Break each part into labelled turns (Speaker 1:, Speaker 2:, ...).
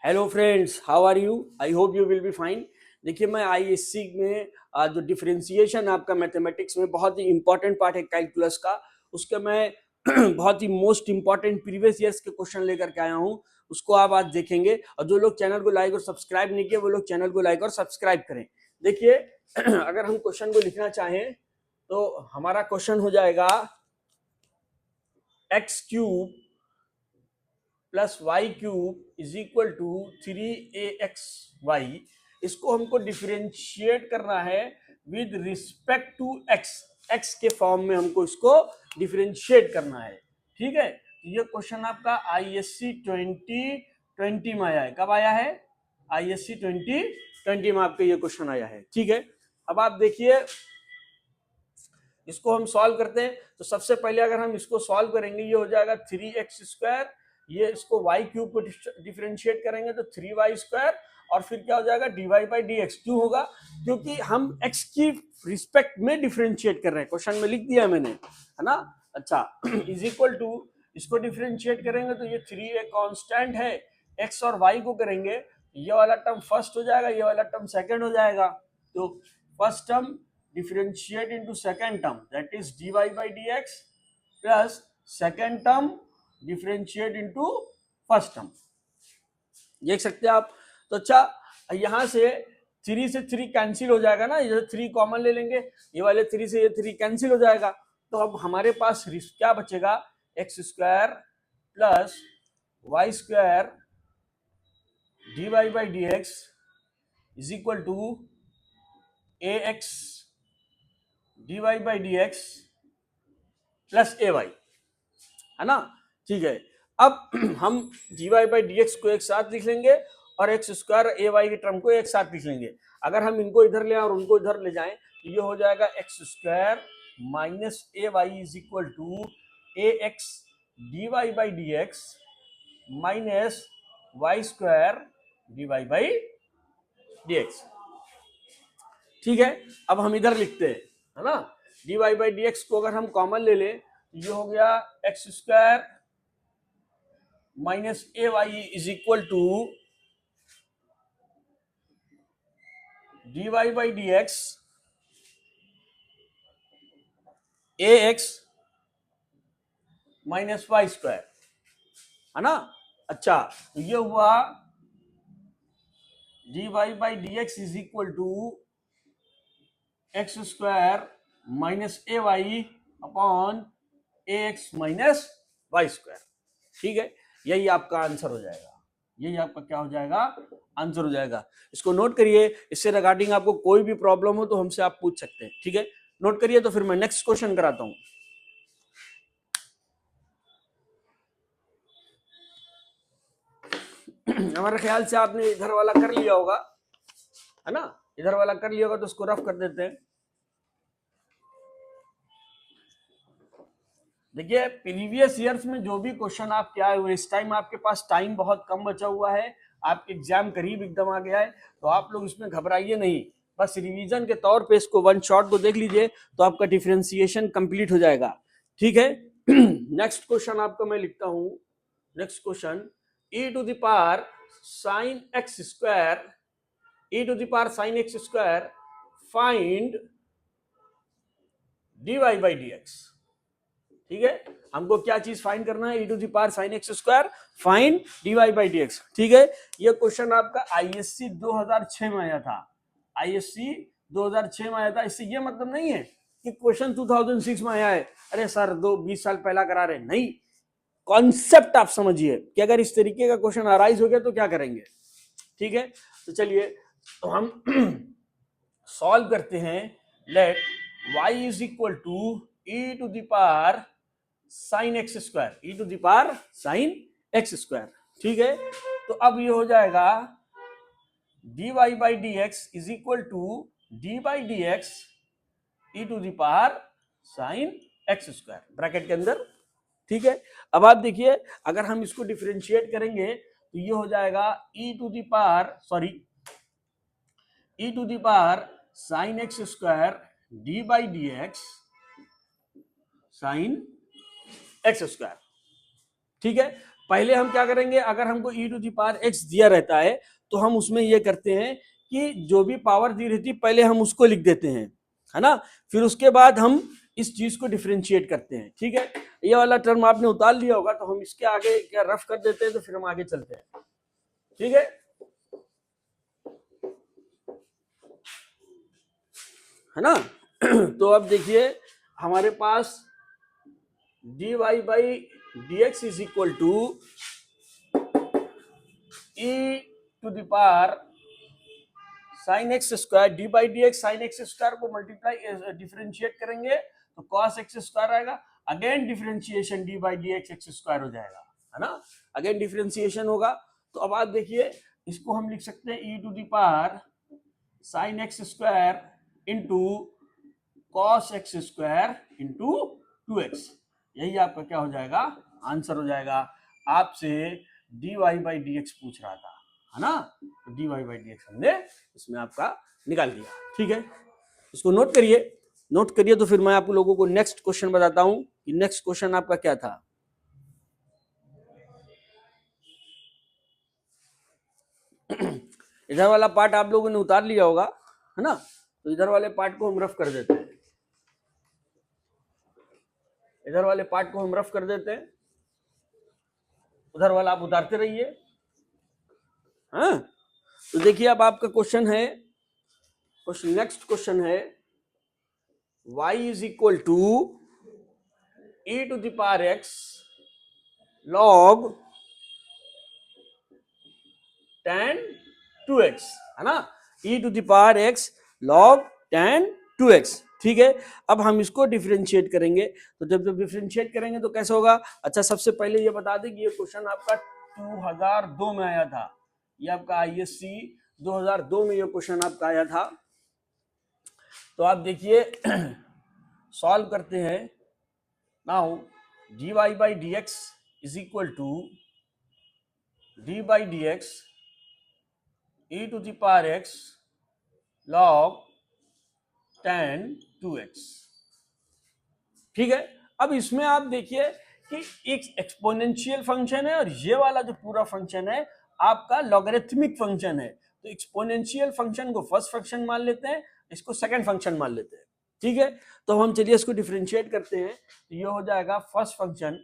Speaker 1: Hello friends, how are you? I hope you will be fine. देखिए, मैं ISC में जो डिफरेंशिएशन आपका मैथमेटिक्स में बहुत ही इंपॉर्टेंट पार्ट है कैलकुलस का, उसके मैं बहुत ही मोस्ट इंपॉर्टेंट प्रीवियस ईयर्स के क्वेश्चन लेकर के आया हूँ। उसको आप आज देखेंगे, और जो लोग चैनल को लाइक और सब्सक्राइब नहीं किए वो लोग चैनल को लाइक और सब्सक्राइब करें। देखिए, अगर हम क्वेश्चन को लिखना चाहें तो हमारा क्वेश्चन हो जाएगा x cube plus y cube is equal to 3axy। इसको हमको डिफरेंशिएट करना है with respect to x. X के फॉर्म में हमको इसको डिफरेंशिएट करना है। ठीक है, ये क्वेश्चन आपका आईएससी 2020 में आया है। कब आया है? आईएससी 2020 में आपका ये क्वेश्चन आया है। ठीक है, अब आप देखिए, इसको हम सॉल्व करते हैं। तो सबसे पहले अगर हम इसको सॉल्व करेंगे, ये हो जाएगा 3x²। ये इसको y क्यूब को डिफरेंशिएट करेंगे तो 3y², और फिर क्या हो जाएगा dy/dx। क्यों होगा? क्योंकि हम x की रिस्पेक्ट में डिफरेंशिएट कर रहे हैं। क्वेश्चन में लिख दिया मैंने, है ना। अच्छा, इज इक्वल टू, इसको डिफरेंशिएट करेंगे तो ये 3 एक कांस्टेंट है, x और y को करेंगे, ये वाला टर्म फर्स्ट हो जाएगा, ये वाला टर्म सेकंड हो जाएगा। तो first term differentiate into second term, that is dy/dx, plus second term differentiate into first term। देख सकते हैं आप। तो अच्छा, यहां से 3 से 3 कैंसिल हो जाएगा ना, ये 3 कॉमन ले लेंगे, ये वाले 3 से ये 3 कैंसिल हो जाएगा। तो अब हमारे पास क्या बचेगा? x² plus y² dy/dx is equal to ax dy/dx plus ay, है ना। ठीक है, अब हम dy/dx को एक साथ लिख लेंगे और x² ay के टर्म को एक साथ लिख लेंगे। अगर हम इनको इधर ले आए और उनको इधर ले जाएं तो ये हो जाएगा x² minus ay is equal to ax dy/dx minus y² dy/dx। ठीक है, अब हम इधर लिखते हैं, है ना। dy/dx को अगर हम कॉमन ले लें तो ये हो गया x² minus ay is equal to dy/dx ax minus y², है ना। अच्छा, तो ये हुआ dy/dx is equal to x² minus ay upon ax minus y²। ठीक है, यही आपका आंसर हो जाएगा। यही आपका क्या हो जाएगा? आंसर हो जाएगा। इसको नोट करिए, इससे रिगार्डिंग आपको कोई भी प्रॉब्लम हो तो हमसे आप पूछ सकते हैं। ठीक है, नोट करिए। तो फिर मैं नेक्स्ट क्वेश्चन कराता हूं। हमारे ख्याल से आपने इधर वाला कर लिया होगा, है ना। इधर वाला कर लिया होगा तो उसको रफ कर देते हैं। देखिए, प्रीवियस ईयर्स में जो भी क्वेश्चन आपके आए हुए, इस टाइम आपके पास टाइम बहुत कम बचा हुआ है, आपके एग्जाम करीब एकदम आ गया है, तो आप लोग इसमें घबराइए नहीं। बस रिवीजन के तौर पे इसको वन शॉट को देख लीजिए तो आपका डिफरेंशिएशन कंप्लीट हो जाएगा। ठीक है, नेक्स्ट क्वेश्चन आपका मैं लिखता हूं। Next question, e to the power sine x square, e to the power sine x square find dy/dx। ठीक है, हमको क्या चीज फाइंड करना है? e to the power sine x square find dy/dx। ठीक है, ये क्वेश्चन आपका आईएससी 2006 में आया था। आईएससी 2006 में आया था। इससे ये मतलब नहीं है कि क्वेश्चन 2006 में आया है, अरे सर 20 साल पहला करा रहे। नहीं, कॉन्सेप्ट आप समझिए कि अगर इस तरीके का क्वेश्चन अराइज हो गया तो क्या करेंगे। ठीक है, तो चलिए, तो हम सॉल्व करते हैं। Let y is equal to e to the power sine x square, e to the power sine x square. ठीक है, तो अब ये हो जाएगा dy/dx is equal to d/dx e to the power sine x square bracket के अंदर। ठीक है, अब आप देखिए, अगर हम इसको डिफरेंशिएट करेंगे तो ये हो जाएगा e to the power sine x square d/dx sine x square. ठीक है, पहले हम क्या करेंगे, अगर हमको e to the power x दिया रहता है तो हम उसमें ये करते हैं कि जो भी पावर दी रहती है पहले हम उसको लिख देते हैं, है ना, फिर उसके बाद हम इस चीज को डिफरेंशिएट करते हैं। ठीक है, ये वाला टर्म आपने उतार लिया होगा, तो हम इसके आगे क्या रफ कर देते हैं, तो फिर हम आगे चलते हैं। ठीक है ना। तो अब देखिए हमारे पास dy by dx is equal to e to the power sine x square, d by d x sine x square को मल्टीप्लाई डिफरेंशिएट करेंगे तो कॉस एक्स स्क्वायर आएगा, again differentiation d by d x x square हो जाएगा, है ना, again differentiation होगा। तो अब आप देखिए इसको हम लिख सकते हैं e to the power sine x square into cos x square into 2x, यही आपका क्या हो जाएगा, आंसर हो जाएगा। आपसे dy बाई डी एक्स पूछ रहा था, है ना, तो dy बाई डी एक्स हमने इसमें आपका निकाल दिया। ठीक है, इसको नोट करिए, नोट करिए, तो फिर मैं आप लोगों को नेक्स्ट क्वेश्चन बताता हूं कि नेक्स्ट क्वेश्चन आपका क्या था। इधर वाला पार्ट आप लोगों ने उतार लिया होगा, है ना, तो इधर वाले पार्ट को हम रफ कर देते हैं, इधर वाले पार्ट को हम रफ कर देते हैं, उधर वाला आप उतारते रहिए। हाँ, तो देखिए अब आपका क्वेश्चन है, नेक्स्ट क्वेश्चन है y is equal to e to the power x log tan 2x, है ना, e to the power x log tan 2x। ठीक है, अब हम इसको डिफरेंशिएट करेंगे, तो जब डिफरेंशिएट करेंगे तो कैसे होगा। अच्छा, सबसे पहले ये बता दें कि ये क्वेश्चन आपका 2002 में आया था, ये आपका ISC 2002 में ये क्वेश्चन आपका आया था। तो आप देखिए सॉल्व करते हैं। Now dy by d x is equal to d by d x e to the power x log tan 2x। ठीक है, अब इसमें आप देखिए कि एक एक्सपोनेंशियल फंक्शन है और ये वाला जो पूरा फंक्शन है आपका लॉगरिथमिक फंक्शन है, तो एक्सपोनेंशियल फंक्शन को फर्स्ट फंक्शन मान लेते हैं, इसको सेकंड फंक्शन मान लेते हैं। ठीक है, तो हम चलिए इसको डिफरेंशिएट करते हैं, तो ये हो जाएगा first function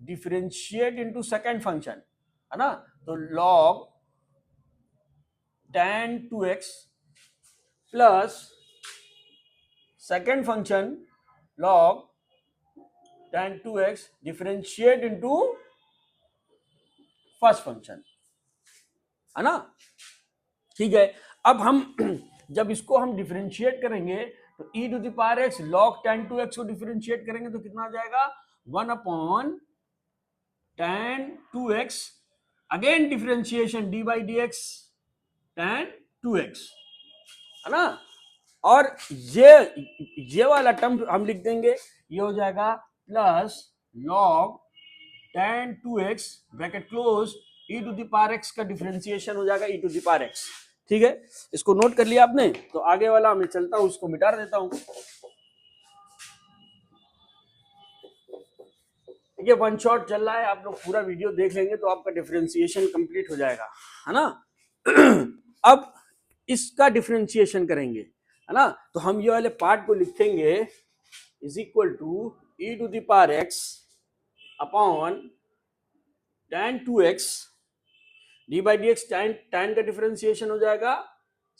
Speaker 1: differentiate into second function, है ना, तो log tan 2x plus second function log tan 2x differentiate into first function, है ना। ठीक है, अब हम जब इसको हम डिफरेंशिएट करेंगे तो e to the power x log tan 2x को डिफरेंशिएट करेंगे तो कितना आ जाएगा, 1 upon tan 2x, again differentiation d by d x tan 2x, है ना, और ये वाला टर्म हम लिख देंगे, ये हो जाएगा plus log tan 2x bracket close e to the power x का डिफरेंशिएशन हो जाएगा e to the power x। ठीक है, इसको नोट कर लिया आपने, तो आगे वाला मैं चलता हूं, उसको मिटा देता हूं। ये वन शॉट चल रहा है, आप लोग पूरा वीडियो देख लेंगे तो आपका डिफरेंशिएशन कंप्लीट हो जाएगा, है ना। अब इसका डिफरेंशिएशन करेंगे, है ना, तो हम ये वाले पार्ट को लिखेंगे is equal to e to the power x upon tan 2x d by d x, tan का डिफरेंशिएशन हो जाएगा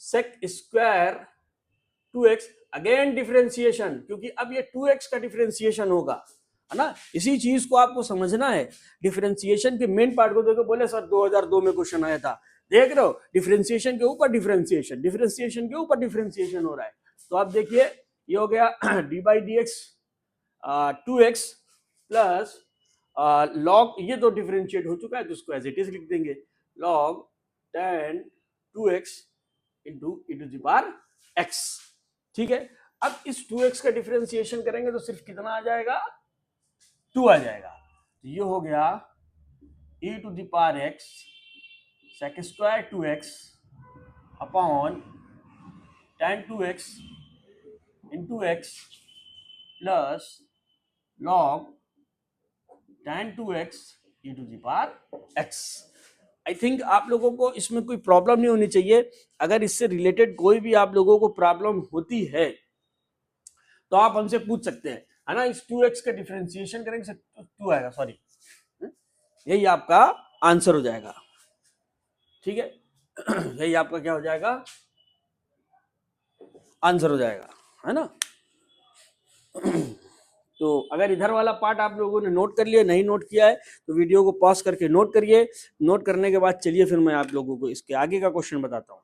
Speaker 1: sec square 2x, again differentiation, क्योंकि अब ये 2x का डिफरेंशिएशन होगा, है ना, इसी चीज को आपको समझना है। डिफरेंशिएशन के मेन पार्ट को देखो, बोले सर 2002 में क्वेश्चन आया था, देख रहे हो डिफरेंशिएशन के ऊपर डिफरेंशिएशन, डिफरेंशिएशन के ऊपर डिफरेंशिएशन हो रहा है। तो आप देखिए ये हो गया D by d x 2x plus log, ये तो डिफरेंशिएट हो चुका है तो इसको एज इट इज लिख देंगे, log tan 2x into e to the power x। ठीक है, अब इस 2x का डिफरेंशिएशन करेंगे तो सिर्फ कितना आ जाएगा, 2 आ जाएगा, तो ये हो गया e to the power x sec square 2x upon tan 2x into x plus log tan 2x e to the power x। I think आप लोगों को इसमें कोई प्रॉब्लम नहीं होनी चाहिए। अगर इससे रिलेटेड कोई भी आप लोगों को प्रॉब्लम होती है तो आप हमसे पूछ सकते हैं, है ना। इस 2x का डिफरेंशिएशन करेंगे 2 आएगा, सॉरी, यही आपका आंसर हो जाएगा। ठीक है, यही आपका क्या हो जाएगा, आंसर हो जाएगा, है ना। तो अगर इधर वाला पार्ट आप लोगों ने नोट कर लिया, नहीं नोट किया है तो वीडियो को पॉज करके नोट करिए। नोट करने के बाद चलिए फिर मैं आप लोगों को इसके आगे का क्वेश्चन बताता हूं।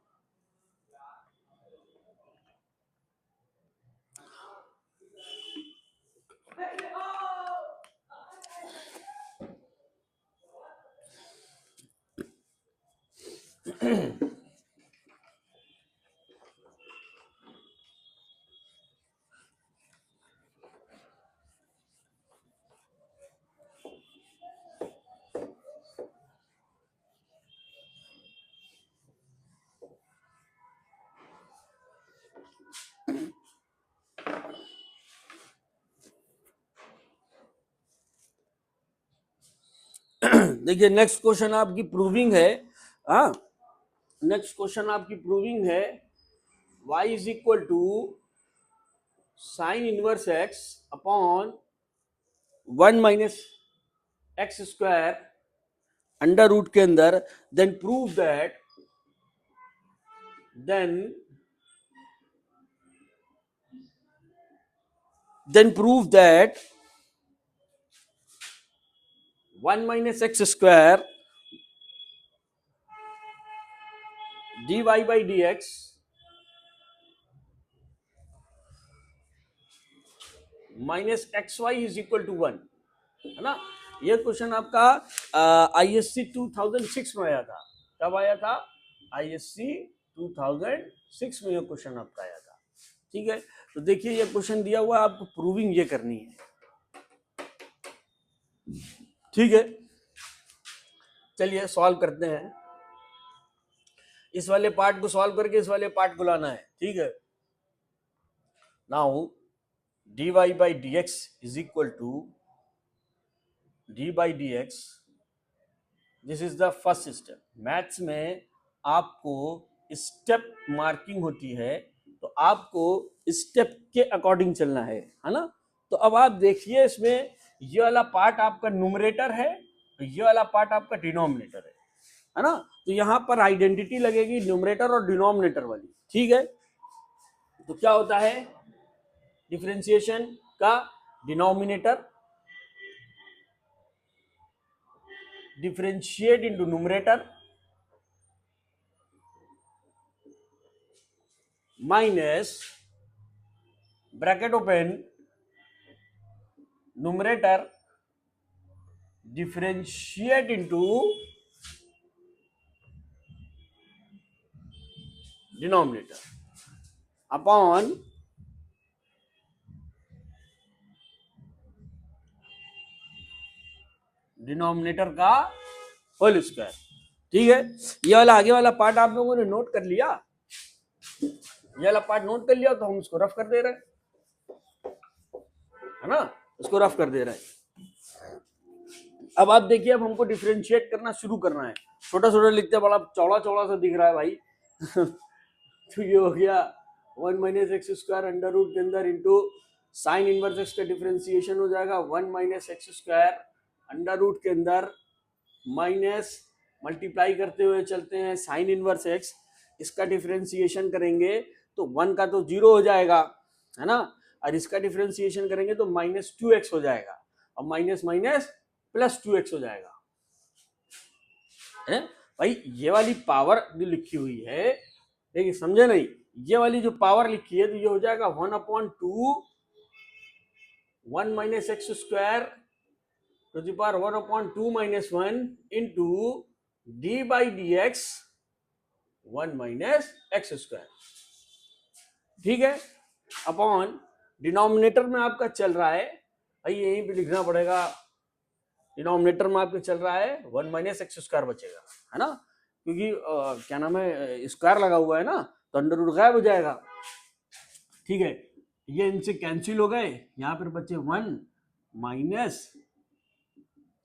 Speaker 1: देखिए नेक्स्ट क्वेश्चन आपकी प्रूविंग है। हाँ, नेक्स्ट क्वेश्चन आपकी प्रूविंग है y is equal to sine inverse x upon 1 minus x square under root के अंदर, then prove that prove that 1 minus x square dy by dx minus x y is equal to 1, है ना। ये question आपका ISC 2006 में आया था। कब आया था? ISC 2006 में ये क्वेश्चन आपका आया था। ठीक है, तो देखिए ये क्वेश्चन दिया हुआ, आपको प्रूविंग ये करनी है। ठीक है, चलिए सॉल्व करते हैं। इस वाले पार्ट को सॉल्व करके इस वाले पार्ट को लाना है। ठीक है, now dy by dx is equal to d by dx, this is the first step. Maths में आपको स्टेप मार्किंग होती है, तो आपको स्टेप के अकॉर्डिंग चलना है ना। तो अब आप देखिए, इसमें ये वाला पार्ट आपका न्यूमरेटर है, ये वाला पार्ट आपका डिनोमिनेटर है ना। तो यहां पर आइडेंटिटी लगेगी न्यूमरेटर और डिनोमिनेटर वाली। ठीक है, तो क्या होता है डिफरेंशिएशन का, denominator differentiate into numerator minus bracket open numerator differentiate into denominator upon denominator का होल स्क्वायर। ठीक है, ये वाला आगे वाला पार्ट आप लोगों ने नोट कर लिया, ये वाला पार्ट नोट कर लिया, तो हम इसको रफ कर दे रहे हैं, है ना, इसको रफ कर दे रहे हैं। अब आप देखिए, अब हमको डिफरेंशिएट करना शुरू करना है। छोटा छोटा लिखते हैं, बड़ा चौड़ा चौड़ा सा दिख रहा है भाई। तो ये हो गया 1 minus x square under root के अंदर इंटू साइन इनवर्स एक्स का डिफरेंशिएशन हो जाएगा 1 minus x square under root के अंदर माइनस मल्टीप्लाई करते हुए चलते हैं साइन इनवर्स एक्स, इसका डिफरेंशिएशन करेंगे तो 1 का तो 0 हो जाएगा, है ना, और इसका डिफरेंशिएशन करेंगे तो माइनस 2x हो जाएगा, और माइनस माइनस प्लस 2x हो जाएगा। है भाई, ये वाली पावर जो लिखी हुई है, देखिए समझे नहीं, ये वाली जो पावर लिखी है तो ये हो जाएगा 1/2 1 minus x square to the power 1/2 minus 1 into d by d x 1 minus x square. ठीक है, अपॉन डिनोमिनेटर में आपका चल रहा है भाई, यहीं पे लिखना पड़ेगा, डिनोमिनेटर में आपके चल रहा है 1 माइनस एक्स स्क्वायर बचेगा, है ना, क्योंकि क्या नाम है, स्क्वायर लगा हुआ है ना, तो अंडर रूट गायब हो जाएगा। ठीक है, ये इनसे कैंसिल हो गए, यहाँ पर बचे 1 माइनस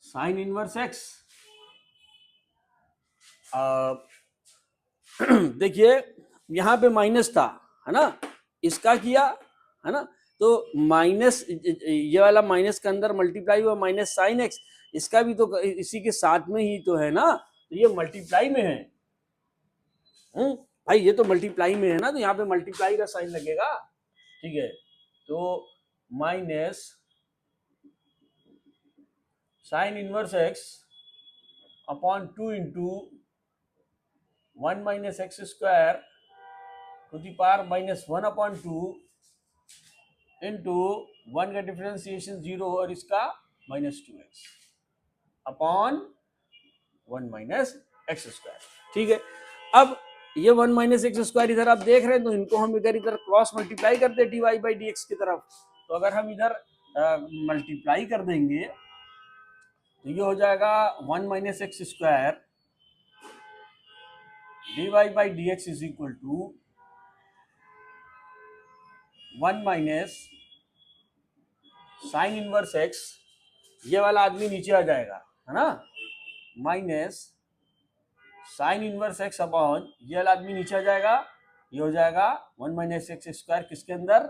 Speaker 1: साइन इनवर्स एक्स, देखिए यहां पे माइनस था, है ना, इसका किया, है ना, तो माइनस, ये वाला माइनस के अंदर मल्टीप्लाई हुआ माइनस साइन एक्स, इसका भी तो इसी के साथ में ही तो है ना, तो ये मल्टीप्लाई में है। भाई ये तो मल्टीप्लाई में है ना, तो यहाँ पे मल्टीप्लाई का साइन लगेगा, ठीक है। तो minus sine inverse x upon 2 into 1 minus x square to the power minus 1 upon 2 into 1 का डिफरेंशिएशन 0 और इसका minus 2x upon 1 minus x square, ठीक है। अब ये 1 माइनस एक्स स्क्वायर इधर आप देख रहे हैं, तो इनको हम इधर क्रॉस मल्टीप्लाई करते हैं dy बाई डी एक्स की तरफ, तो अगर हम इधर मल्टीप्लाई कर देंगे तो ये हो जाएगा 1 minus x square dy by d x is equal to 1 minus sine inverse x, ये वाला आदमी नीचे आ जाएगा, है ना, minus sine inverse x upon ये वाला आदमी नीचे आ जाएगा, ये हो जाएगा 1 माइनस एक्स स्क्वायर किसके अंदर,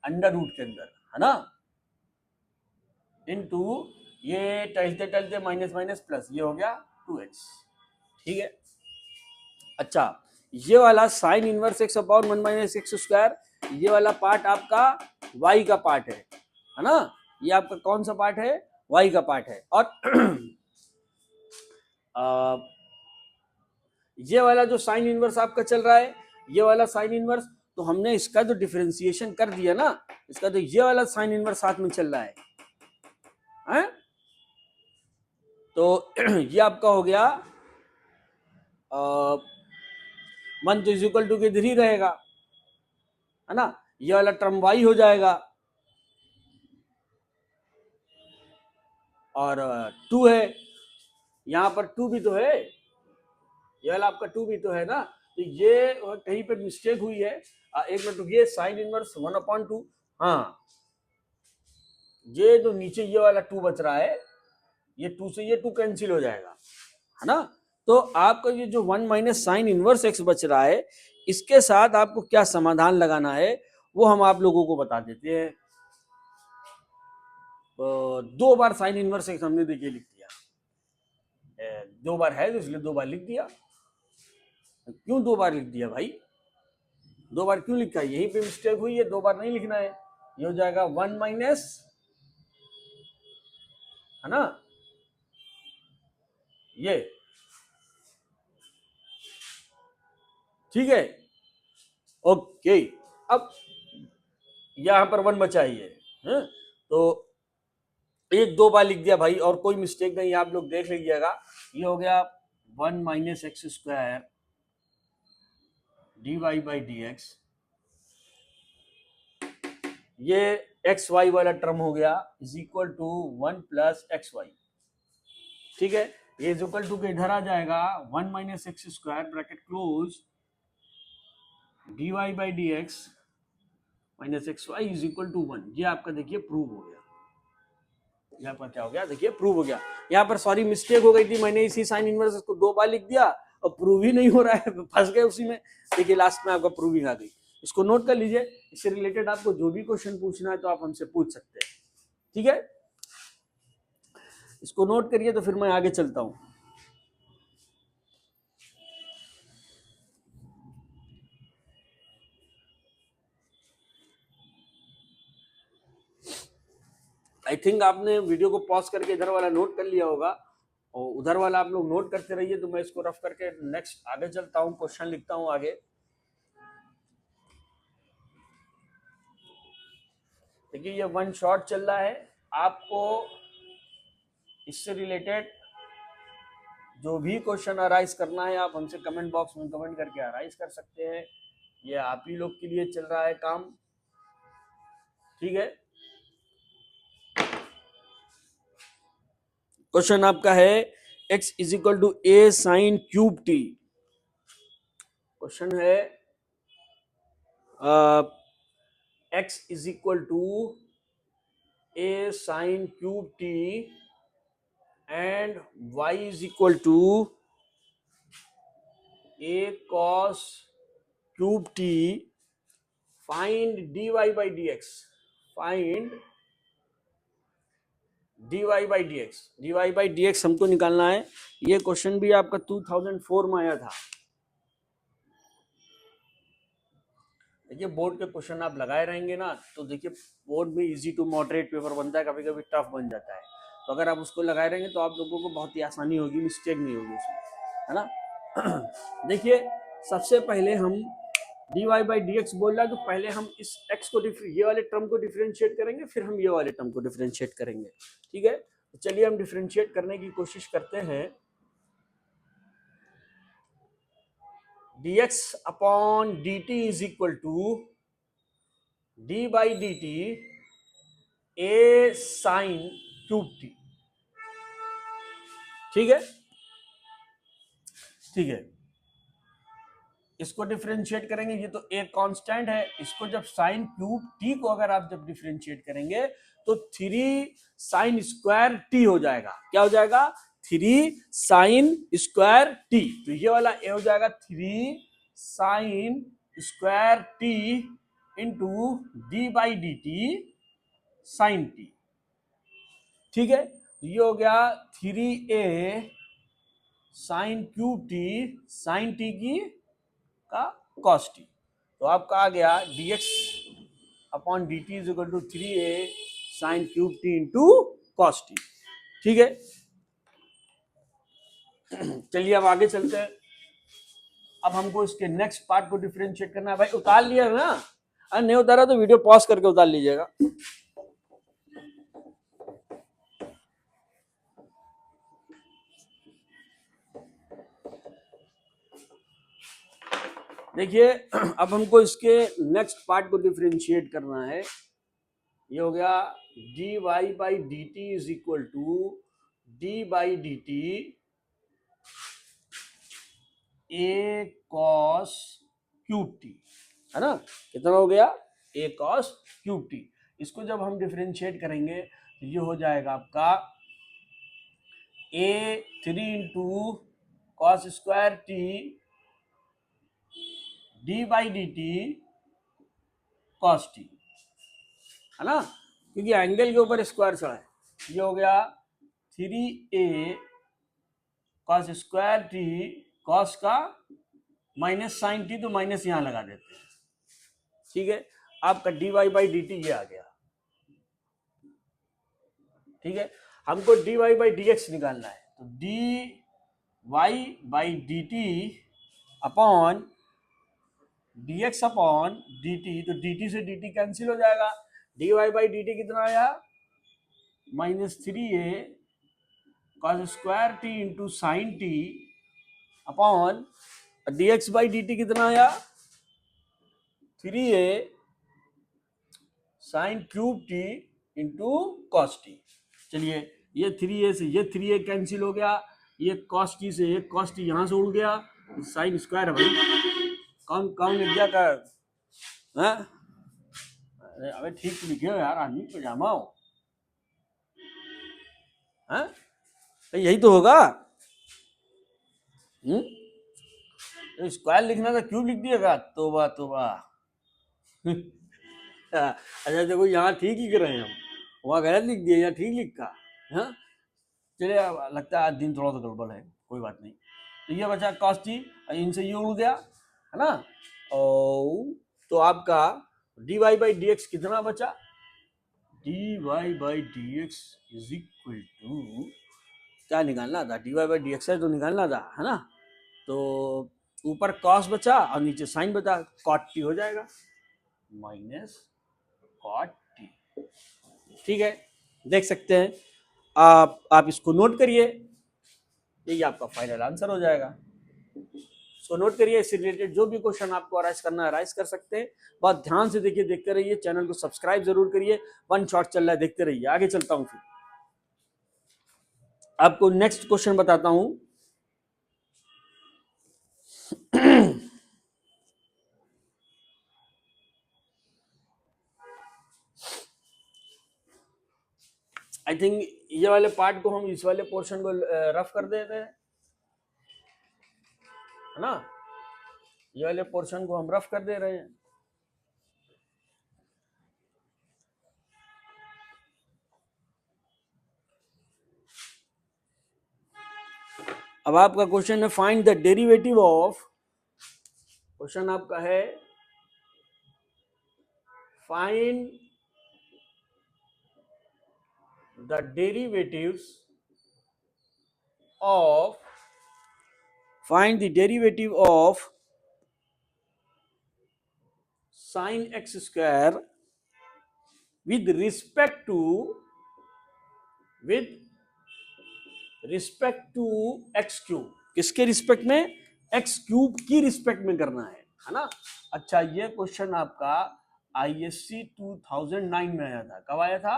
Speaker 1: अंडर रूट के अंदर, है ना, इनटू ये टलते टलते माइनस माइनस प्लस, ये हो गया 2x, ठीक है। अच्छा, ये वाला sign inverse x upon 1 minus x square, ये वाला पार्ट आपका y का पार्ट है ना, ये आपका कौन सा पार्ट है, y का पार्ट है। और ये वाला जो साइन इनवर्स आपका चल रहा है, ये वाला साइन इनवर्स, तो हमने इसका जो डिफरेंशिएशन कर दिया ना, इसका तो ये वाला साइन इनवर्स साथ में चल रहा है? तो ये आपका हो गया 1 तो इक्वल टू के इधर ही रहेगा, है ना, ये वाला टर्म y हो जाएगा, और 2 है, यहां पर 2 भी तो है, ये वाला आपका 2 भी तो है ना, तो ये कहीं पे मिस्टेक हुई है, एक मिनट रुकिए, साइन इनवर्स 1/2, हाँ, ये जो नीचे ये वाला 2 बच रहा है, ये 2 से ये 2 कैंसिल हो जाएगा, है ना, तो आपका ये जो 1 माइनस साइन इनवर्स एक्स बच रहा है, इसके साथ आपको क्या समाधान लगाना है वो हम आप लोगों को बता देते हैं। 2 बार साइन इनवर्स एक्स हमने देखिए लिख दिया, 2 बार है तो इसलिए 2 बार लिख दिया। क्यों 2 बार लिख दिया भाई, 2 बार क्यों लिखा है, यहीं पे मिस्टेक हुई है, 2 बार नहीं लिखना है, ये हो जाएगा 1 माइनस, है ना, ये, ठीक है, ओके। अब यहां पर 1 बचा ही है, तो 1-2 बार लिख दिया भाई, और कोई मिस्टेक नहीं, आप लोग देख लीजिएगा, ये हो गया 1 minus x square dy by d x, ये एक्स वाई वाला टर्म हो गया is equal to 1 plus x y, ठीक है, ये इज इक्वल टू के इधर आ जाएगा 1 minus x square bracket close dy by d x minus x y is equal to 1, ये आपका देखिए प्रूव हो गया, यहाँ पर क्या हो गया, देखिए प्रूव हो गया। यहाँ पर सॉरी मिस्टेक हो गई थी, मैंने इसी साइन इनवर्स को 2 बार लिख दिया और प्रूव ही नहीं हो रहा है, फंस गए उसी में, देखिए लास्ट में आपका प्रूविंग आ गई। इसको नोट कर लीजिए, इससे रिलेटेड आपको जो भी क्वेश्चन पूछना है तो आप हमसे पूछ सकते हैं, ठीक है, इसको नोट करिए, तो फिर मैं आगे चलता हूं। आई थिंक आपने वीडियो को पॉज करके इधर वाला नोट कर लिया होगा, और उधर वाला आप लोग नोट करते रहिए, तो मैं इसको रफ करके नेक्स्ट आगे चलता हूँ, क्वेश्चन लिखता हूँ आगे। देखिए ये 1 शॉट चल रहा है, आपको इससे रिलेटेड जो भी क्वेश्चन अराइज करना है आप हमसे कमेंट बॉक्स में कमेंट करके अराइज कर सकते हैं, ये आप ही लोग के लिए चल रहा है काम, ठीक है। क्वेश्चन आपका है x is equal to a sine cube t, question है x is equal to a sine cube t and y is equal to a cos cube t, find dy by dx, find dy by dx, dy by dx हमको निकालना है। ये question भी आपका 2004 में आया था। देखिए बोर्ड के क्वेश्चन आप लगाए रहेंगे ना, तो देखिए बोर्ड में इजी टू मॉडरेट पेपर बनता है, कभी कभी टफ बन जाता है। तो अगर आप उसको लगाए रहेंगे तो आप लोगों को बहुत ही आसानी होगी, मिस्टेक नहीं होगी उसमें, है ना। देखिए सबसे पहले हम dy बाई डी एक्स बोल रहा है, तो पहले हम इस x को ये वाले टर्म को डिफरेंशिएट करेंगे, फिर हम ये वाले टर्म को डिफरेंशिएट करेंगे। ठीक है, तो चलिए हम डिफरेंशिएट करने की कोशिश करते हैं। dx upon dt is equal to d by d t a sine cube t. ठीक है, ठीक है, इसको डिफरेंशिएट करेंगे, ये तो एक कांस्टेंट है, इसको जब साइन क्यूब टी को अगर आप जब डिफरेंशिएट करेंगे तो 3 साइन स्क्वायर टी हो जाएगा। क्या हो जाएगा? 3 साइन स्क्वायर टी। तो ये वाला ए हो जाएगा 3 sine square t into d by d t sine t. ठीक है, ये हो गया 3a sine cube t sine t की का कॉस टी। तो आपका आ गया dx upon d t is equal to 3a sine cube t into cos t. ठीक है, चलिए अब आगे चलते हैं। अब हमको इसके नेक्स्ट पार्ट को डिफरेंशिएट करना है। भाई उतार लिया ना? अरे नहीं उतारा तो वीडियो पॉज करके उतार लीजिएगा। देखिए अब हमको इसके नेक्स्ट पार्ट को डिफरेंशिएट करना है। ये हो गया dy by d t is equal to d by d t a cos cube t, है ना। कितना हो गया? A cos cube t. इसको जब हम डिफरेंशिएट करेंगे तो ये हो जाएगा आपका ए 3 into cos square T D by d T cos T, है ना, क्योंकि एंगल के ऊपर स्क्वायर चढ़ा है। ये हो गया 3a cos square t cos का माइनस साइन टी, तो माइनस यहां लगा देते हैं। ठीक है, आपका d y by d t ये आ गया। ठीक है, हमको d y by d x निकालना है, तो d y by d t upon d x upon d t, तो डी टी से डी टी कैंसिल हो जाएगा। D y by d t कितना आया? -3a cos square t into sine T upon d x by d t कितना आया? 3a sine cube t into cos T. चलिए ये 3a से ये 3a कैंसिल हो गया, ये कॉस टी से एक कॉस टी यहां से उड़ गया, साइन स्क्वायर है भाई। कौन कौन लिख गया कर? अबे ठीक लिखे हो यार, आदमी पजामा हो। तो यही तो होगा। तो स्क्वायर लिखना था, क्यूब लिख दिएगा। तोबा तोबा। अच्छा देखो यहाँ ठीक लिख रहे हैं हम, वहाँ गलत लिख दिया, यहाँ ठीक लिखा। हाँ चलिए, लगता है आज दिन थोड़ा सा गड़बड़ है, कोई बात नहीं। तो ये बचा कॉस टी, इनसे ये उड़ गया, है ना। और तो आपका d y by d x कितना बचा? D y by d x is equal to, क्या निकालना था? D y by d x है तो निकालना था, है ना। तो ऊपर कॉस बचा और नीचे साइन बचा, कॉट टी हो जाएगा, माइनस कॉट टी। ठीक है, देख सकते हैं आप इसको नोट करिए, यही आपका फाइनल आंसर हो जाएगा। इसको नोट करिए, इससे रिलेटेड जो भी क्वेश्चन आपको अराइज करना है अराइज कर सकते हैं। बहुत ध्यान से देखिए, देखते रहिए, चैनल को सब्सक्राइब जरूर करिए। वन शॉट चल रहा है, देखते रहिए। आगे चलता हूं, फिर आपको नेक्स्ट क्वेश्चन बताता हूं। आई थिंक ये वाले पार्ट को हम इस वाले पोर्शन को रफ कर देते हैं, है ना, ये वाले पोर्शन को हम रफ कर दे रहे हैं। अब आपका क्वेश्चन है find the derivative of, question आपका है find the derivatives of, find the derivative of sin x square with respect to x cube. किसके रिस्पेक्ट में? x क्यूब की रिस्पेक्ट में करना है ना। अच्छा, ये क्वेश्चन आपका आईएससी 2009 में आया था। कब आया था?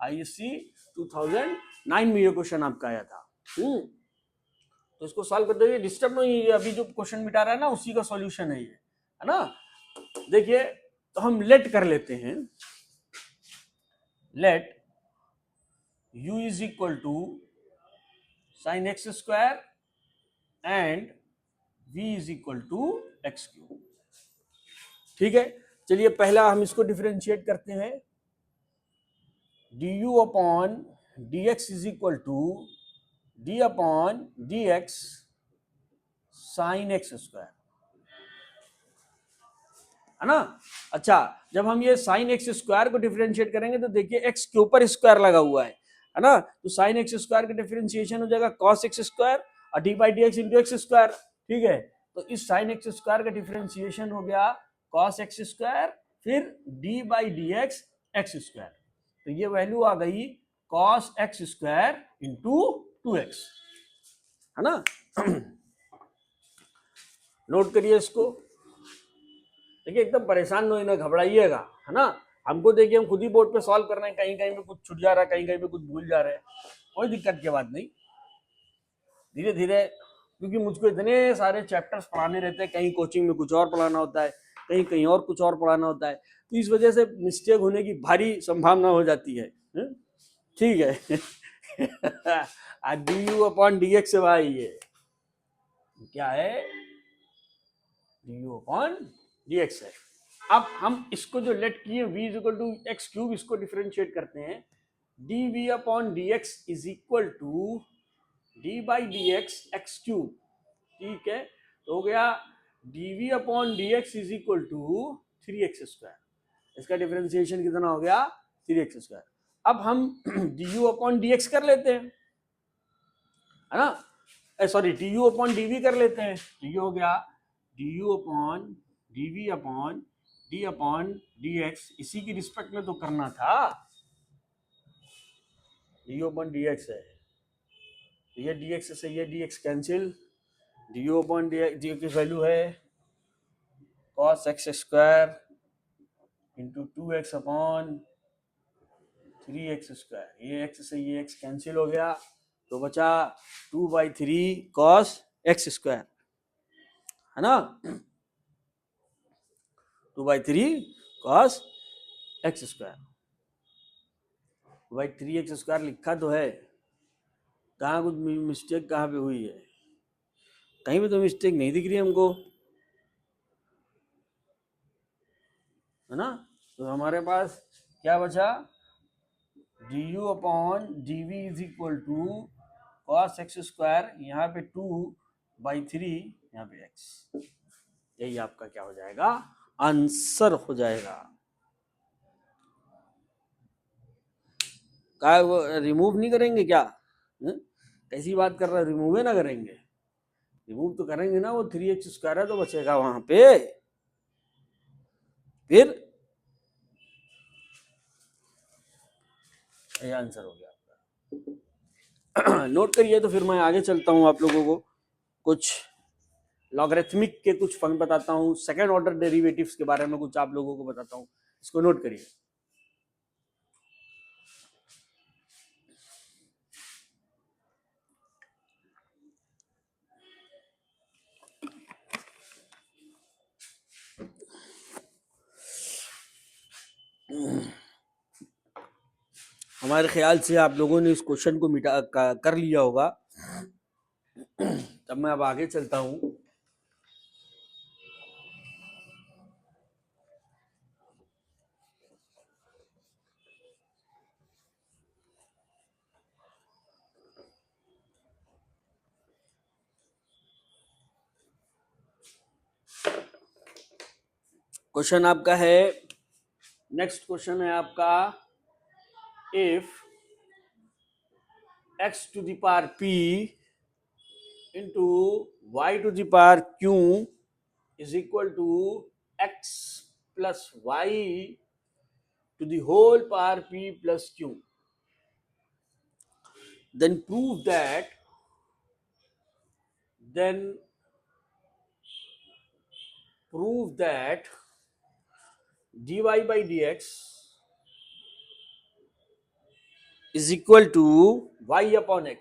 Speaker 1: आईएससी 2009 में ये क्वेश्चन आपका आया था। तो इसको सॉल्व करते हुए डिस्टर्ब नहीं, अभी जो क्वेश्चन मिटा रहा है ना उसी का सॉल्यूशन है ये, है ना। देखिए, तो हम लेट कर लेते हैं, let u is equal to sine x square and v is equal to x cube. ठीक है, चलिए पहला हम इसको डिफरेंशिएट करते हैं। du upon dx is equal to d upon dx sine x square, है ना। अच्छा, जब हम ये साइन एक्स स्क्वायर को डिफरेंशिएट करेंगे तो देखिए एक्स के ऊपर स्क्वायर लगा हुआ है ना। तो साइन एक्स स्क्वायर का डिफरेंशिएशन हो जाएगा कॉस एक्स स्क्वायर और D by d x into x square. ठीक है, तो इस साइन एक्स स्क्वायर का डिफरेंशिएशन हो गया कॉस एक्स स्क्वायर, फिर D by d x x square. तो ये वैल्यू आ गई cos x square into 2x, है ना। नोट करिए इसको। देखिए, एकदम परेशान नहीं ना, घबराइएगा, है ना। हमको देखिए, हम खुद ही बोर्ड पे सॉल्व कर रहे हैं, कहीं कहीं पे कुछ छूट जा रहा है, कहीं कहीं पे कुछ भूल जा रहे हैं, कोई दिक्कत की बात नहीं। धीरे धीरे, क्योंकि मुझको इतने सारे चैप्टर्स पढ़ाने रहते हैं, कहीं कोचिंग में कुछ और पढ़ाना होता है, कहीं कहीं और कुछ और पढ़ाना होता है, तो इस वजह से मिस्टेक होने की भारी संभावना हो जाती है। ठीक है। D u upon d x भाई, ये क्या है? D u upon d x है। अब हम इसको जो लेट किए v is equal to x cube, इसको डिफरेंशिएट करते हैं। D v upon d x is equal to d by d x x cube. ठीक है, तो हो गया d v upon d x is equal to 3x square. इसका differentiation कितना हो गया? 3x square. अब हम d u upon d x कर लेते हैं, है ना। Sorry, d u upon d v कर लेते हैं। तो ये हो गया d u upon d v upon d upon d x, इसी की रिस्पेक्ट में तो करना था। D u upon d x है, ये डी एक्स से ये d x cancel, d u upon d की वैल्यू है cos x square into 2x upon 3x square. ये x से ये x कैंसिल हो गया, तो बचा 2/3 कॉस एक्स स्क्वायर, है ना। 2/3 कॉस एक्स स्क्वायर। भाई 3x स्क्वायर लिखा तो है, कहाँ कुछ मिस्टेक कहाँ पे हुई है? कहीं पे तो मिस्टेक नहीं दिख रही हमको, है ना। तो हमारे पास क्या बचा? D u upon d v is equal to cos x square, यहाँ पे 2/3, यहाँ पे x। यही आपका क्या हो जाएगा? आंसर हो जाएगा। क्या वो रिमूव नहीं करेंगे क्या? कैसी बात कर रहा है, रिमूव है ना करेंगे? रिमूव तो करेंगे ना, वो 3x स्क्वायर है तो बचेगा वहां पे। फिर ये आंसर हो गया आपका। नोट करिए, तो फिर मैं आगे चलता हूं, आप लोगों को कुछ लॉगरिथमिक के कुछ फंड बताता हूं, सेकंड ऑर्डर डेरिवेटिव्स के बारे में कुछ आप लोगों को बताता हूं। इसको नोट करिए। हमारे ख्याल से आप लोगों ने इस क्वेश्चन को कर लिया होगा। तब मैं अब आगे चलता हूं। क्वेश्चन आपका है, नेक्स्ट क्वेश्चन है आपका, if x to the power p into y to the power q is equal to x plus y to the whole power p plus q, then prove that dy by dx is equal to y upon x।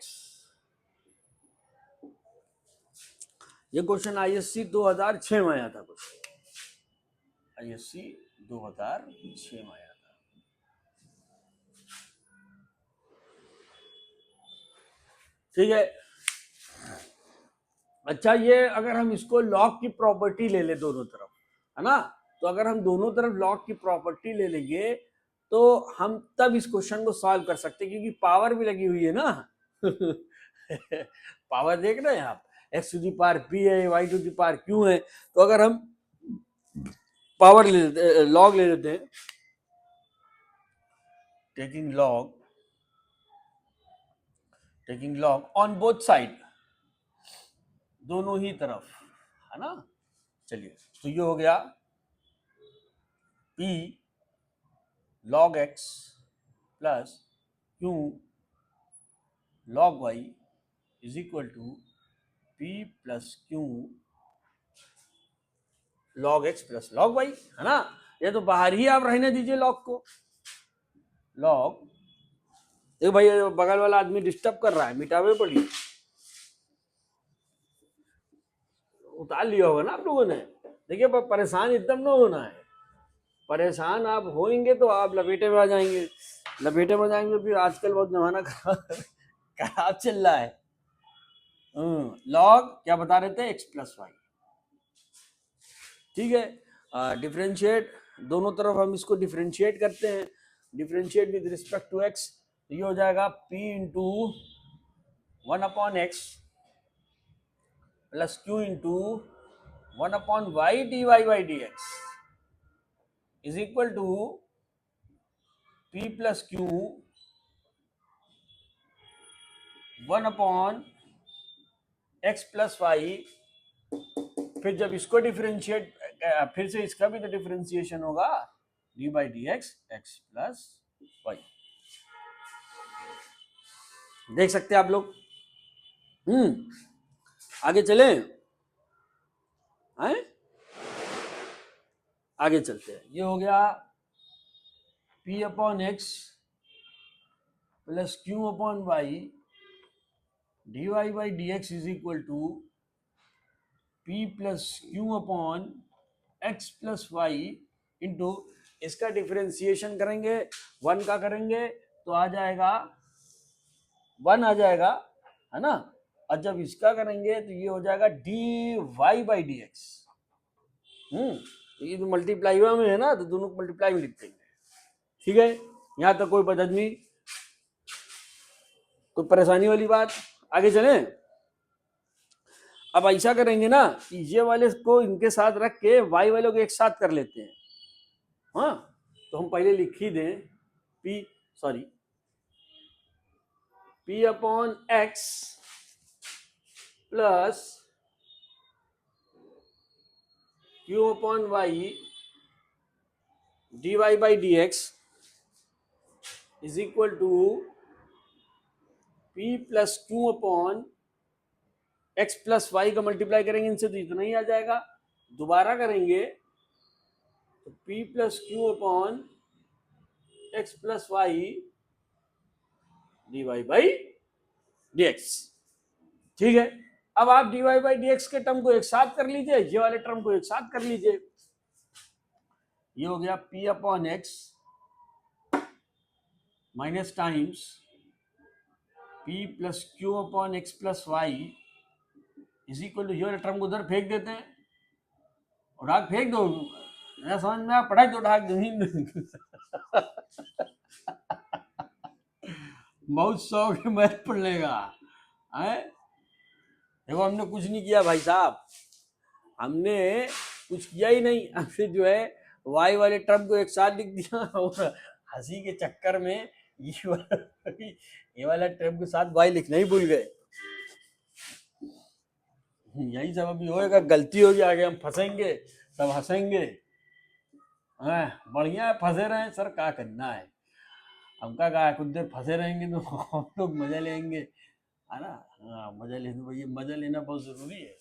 Speaker 1: ये question ISC 2006 में आया था। Question ISC 2006 में आया था। ठीक है। अच्छा, ये अगर हम इसको लॉग की प्रॉपर्टी ले ले दोनों तरफ, है ना, तो अगर हम दोनों तरफ लॉग की प्रॉपर्टी ले लेंगे तो हम तब इस क्वेश्चन को सॉल्व कर सकते हैं, क्योंकि पावर भी लगी हुई है ना। पावर देख रहे हैं आप, x to the power p है, y to the power q है। तो अगर हम पावर ले लेते, लॉग ले लेते हैं, taking log on both side, दोनों ही तरफ, है ना। चलिए, तो ये हो गया p log x plus q log y is equal to p plus q log x plus log y, है ना। ये तो बाहर ही आप रहने दीजिए लॉग को। लॉग, देखो भाई, बगल वाला आदमी डिस्टर्ब कर रहा है, मिटावे पड़ी, उतार लिया होगा ना आप लोगों ने। देखिए, परेशान एकदम ना होना है। परेशान आप होंगे तो आप लपेटे में आ जाएंगे, फिर आजकल बहुत जमाना खराब चल रहा है। लॉग क्या बता रहे थे, एक्स प्लस वाई। ठीक है। डिफरेंशिएट, दोनों तरफ हम इसको डिफरेंशिएट करते हैं, differentiate with respect to x, तो ये हो जाएगा p into 1/x plus q into 1/y dy by dx is equal to p plus q 1/x plus y। फिर जब इसको डिफरेंशिएट, फिर से इसका भी तो डिफरेंशिएशन होगा, d by d x, x plus y. देख सकते हैं आप लोग। आगे चले, हैं? आगे चलते हैं। ये हो गया p upon x plus q upon y d y by d x is equal to p plus q upon x plus y into, इसका डिफरेंशिएशन करेंगे, 1 का करेंगे तो आ जाएगा 1 आ जाएगा, है ना। और जब इसका करेंगे तो ये हो जाएगा d y by d x. ये तो मल्टीप्लाई में है ना, तो दोनों को मल्टीप्लाई में लिख देंगे। ठीक है, यहां तक कोई बदल नहीं, कोई परेशानी वाली बात। आगे चले। अब ऐसा करेंगे ना कि ये वाले को इनके साथ रख के वाई वालों को एक साथ कर लेते हैं। हाँ, तो हम पहले लिख ही दें p upon x plus q upon y d y by d x is equal to p plus q upon x plus y का मल्टीप्लाई करेंगे इनसे तो इतना ही आ जाएगा, दोबारा करेंगे तो p plus q upon x plus y d y by d x. ठीक है, अब आप d y by d x के टर्म को एक साथ कर लीजिए, ये वाले टर्म को एक साथ कर लीजिए। ये हो गया p upon x minus times p plus q upon x plus y is equal to, ये वाला टर्म को उधर फेंक देते हैं, उठा के फेंक दो, मेरा समझ में पढ़ाई तो उठा के जमीन में। बहुत शौक है मैथ पढ़ने का है। देखो हमने कुछ नहीं किया भाई साहब, हमने कुछ किया ही नहीं, हमने जो है वाई वाले टर्म को एक साथ लिख दिया और हंसी के चक्कर में ये वाला टर्म के साथ वाई लिखना ही भूल गए। यही सब अभी होएगा, गलती होगी, आगे हम फंसेंगे, सब हंसेंगे। बढ़िया है, फंसे रहे सर, क्या करना है, हमका क्या कुछ देर फंसे रहेंगे तो हम लोग मजा लेंगे, है ना। हाँ मजा लेने भाई, मजा लेना बहुत जरूरी है।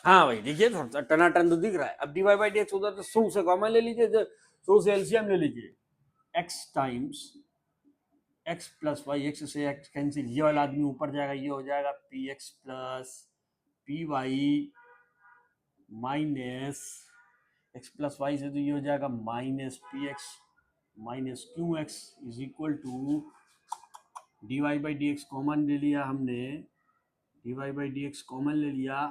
Speaker 1: हाँ भाई देखिए टनाटन तो दिख रहा है। अब d y by d x होता तो शुरू से कॉमन ले लीजिए, शुरू से एलसीएम ले लीजिए, x times x plus y, x से एक्स कैंसिल, ये वाला आदमी ऊपर जाएगा, ये हो जाएगा p x plus p y minus x plus y से तो ये हो जाएगा minus p x minus q x is equal to d y by d x common ले लिया हमने, d y by d x common ले लिया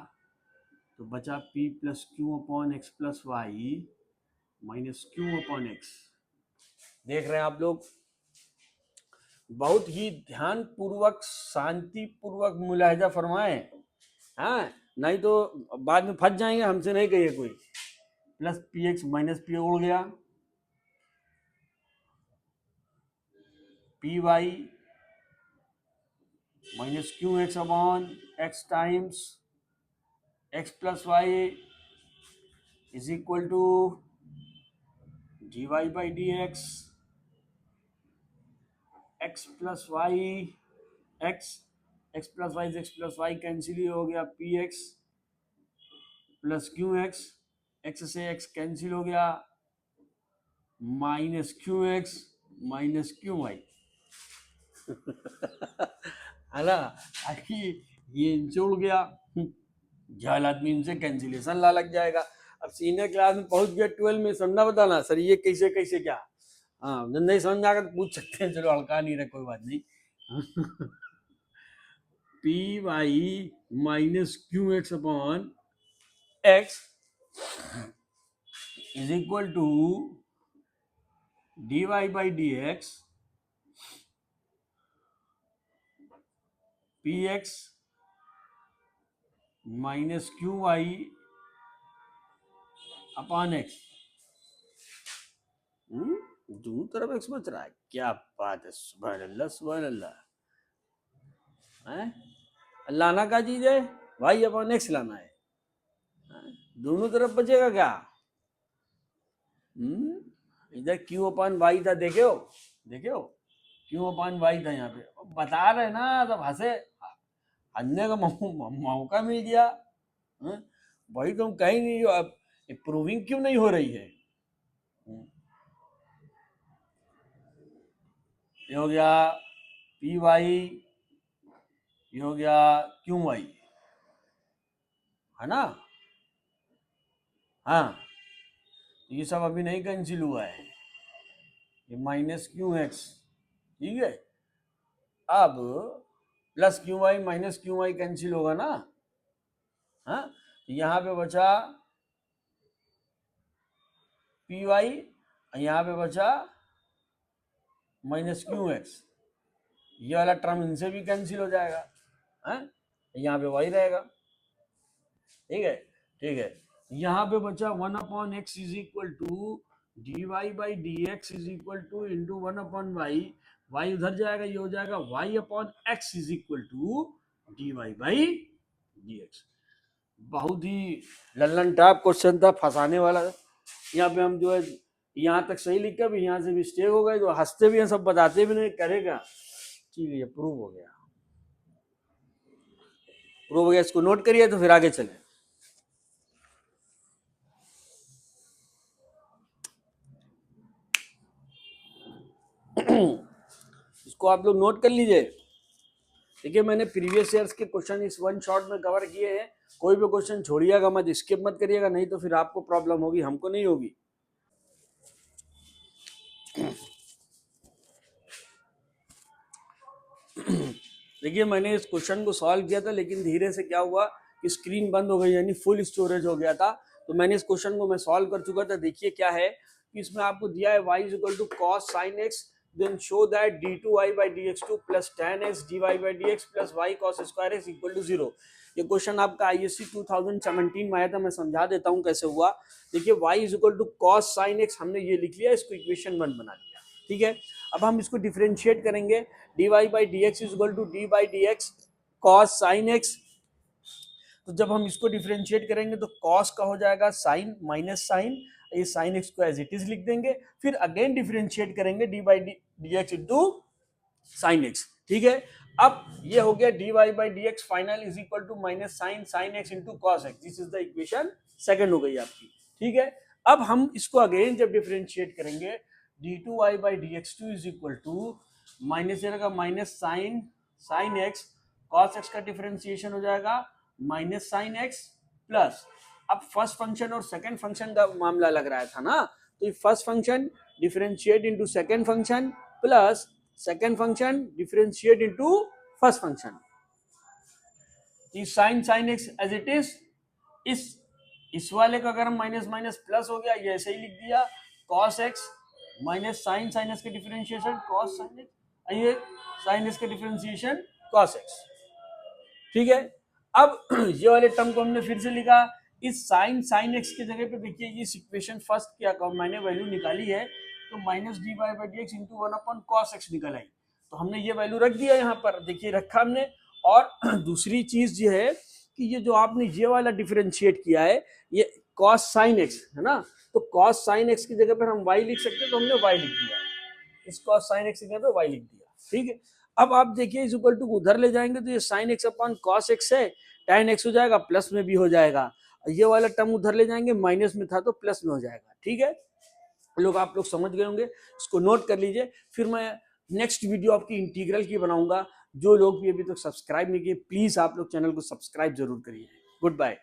Speaker 1: तो बचा p plus q upon x plus Y minus Q upon x. देख रहे हैं आप लोग, बहुत ही ध्यान पूर्वक शांति पूर्वक मुलाहिजा फरमाएं, हाँ नहीं तो बाद में फंस जाएंगे, हमसे नहीं कहिए कोई। Plus p x minus p उड़ गया, p y minus q x upon x times x plus y is equal to d y by d x x plus y x x plus y x plus y cancel ही हो गया, p x plus q x, x से x cancel हो गया, minus q x minus q y है ना। ये इनसे उड़ गया, जाल आदमी इनसे कैंसिलेशन ला लग जाएगा। अब सीनियर क्लास में पहुंच गया 12 में, समझना बताना सर ये कैसे कैसे क्या, हाँ नहीं समझ में आकर तो पूछ सकते हैं, चलो हल्का नहीं रहे कोई बात नहीं। P y minus q x upon x is equal to d y by d x p x minus q y upon x. दोनों तरफ एक्स बच रहा है, क्या बात है, सुभान अल्लाह सुभान अल्लाह। लाना का चीज है भाई, अपॉन एक्स लाना है, दोनों तरफ बचेगा क्या। इधर क्यू अपॉन वाई था, देखे हो देखे हो, क्यू अपॉन वाई था यहाँ पे, बता रहे ना तब हंसे, हंसने का मौका मिल गया। भाई तुम कहीं नहीं हो, अब प्रूविंग क्यों नहीं हो रही है। ये हो गया पी वाई, ये हो गया क्यू वाई, है ना। हाँ ये सब अभी नहीं कैंसिल हुआ है, ये माइनस क्यू एक्स, ठीक है। अब plus q y minus q y cancel होगा ना, हाँ यहाँ पे बचा पी वाई, यहाँ पे बचा माइनस क्यू एक्स, ये वाला टर्म इनसे भी कैंसिल हो जाएगा, है यहाँ पे वाई रहेगा, ठीक है ठीक है। यहाँ पे बचा 1/x is equal to d y by d x is equal to into 1/y, y उधर जाएगा, ये हो जाएगा y/x is equal to d y by d x. बहुत ही लल्लन टाइप क्वेश्चन था, फंसाने वाला। यहाँ पे हम जो है यहाँ तक सही लिख कर भी यहाँ से मिस्टेक हो गई तो हंसते भी हैं, सब बताते भी नहीं, करेगा ठीक है, ये प्रूव हो गया, प्रूव हो गया, इसको नोट करिए तो फिर आगे चले। इसको आप लोग नोट कर लीजिए, देखिए मैंने प्रीवियस ईयर्स के क्वेश्चन इस वन शॉट में कवर किए हैं, कोई भी क्वेश्चन छोड़िएगा मत, स्किप मत करिएगा, नहीं तो फिर आपको प्रॉब्लम होगी, हमको नहीं होगी। देखिए मैंने इस क्वेश्चन को सॉल्व किया था, लेकिन धीरे से क्या हुआ कि स्क्रीन बंद हो गई, यानी फुल स्टोरेज हो गया था। तो मैंने इस क्वेश्चन को मैं सॉल्व कर चुका था। देखिए क्या है कि इसमें आपको दिया है y equal to cos sine x, then show that d2y by dx2 plus tan x dy by dx प्लस y cos square x equal to 0। ये क्वेश्चन आपका ISC 2017 में आया था, मैं समझा देता हूँ कैसे हुआ। देखिए y equal to cos sine x हमने ये लिख लिया, इसको इक्वेशन 1 बना लिया, ठीक है। अब हम इसको डिफरेंशिएट करेंगे, dy by dx is equal to d by dx cos sin x। तो जब हम इसको डिफरेंशिएट करेंगे तो cos का हो जाएगा साइन माइनस साइन, ये साइन एक्स को एज इट इज लिख देंगे, फिर अगेन डिफरेंशिएट करेंगे d by d x into sine x, ठीक है। अब ये हो गया dy by dx final is equal to minus sine sine x into cos x, this is the equation second हो गई आपकी, ठीक है। अब हम इसको अगेन जब डिफरेंशिएट करेंगे d2y by dx2 is equal to minus रहेगा minus sine sine x, cos x का डिफरेंशिएशन हो जाएगा माइनस साइन एक्स प्लस, अब फर्स्ट फंक्शन और सेकंड फंक्शन का मामला लग रहा था ना, तो ये first function differentiate into second function plus second function differentiate into first function, sine sine x as it is, इस वाले का अगर हम माइनस माइनस प्लस हो गया, ये ऐसे ही लिख दिया, cos x minus sine sine x के डिफरेंशिएशन कॉस साइन एक्स, ये साइन एक्स के डिफरेंशिएशन कॉस एक्स, ठीक है। अब ये वाले टर्म को हमने फिर से लिखा, इस साइन साइन एक्स की जगह पे देखिए ये इक्वेशन फर्स्ट क्या मैंने वैल्यू निकाली है, तो minus d y by d x into one upon cos x निकल आई, तो हमने ये वैल्यू रख दिया यहाँ पर, देखिए रखा हमने। और दूसरी चीज ये है कि ये जो आपने ये वाला डिफरेंशिएट किया है, ये कॉस साइन एक्स है ना, तो कॉस साइन एक्स की जगह पर हम y लिख सकते हैं, तो हमने y लिख दिया, इस कॉस साइन एक्स की जगह पर y लिख दिया, ठीक है। अब आप देखिए इज इक्वल टू उधर ले जाएंगे तो ये sine x upon cos x है, tan एक्स हो जाएगा, प्लस में भी हो जाएगा, ये वाला टर्म उधर ले जाएंगे, माइनस में था तो प्लस में हो जाएगा, ठीक है। आप लोग समझ गए होंगे, इसको नोट कर लीजिए। फिर मैं नेक्स्ट वीडियो आपकी इंटीग्रल की बनाऊंगा। जो लोग भी अभी तक सब्सक्राइब नहीं किए, प्लीज आप लोग चैनल को सब्सक्राइब जरूर करिए। Good bye.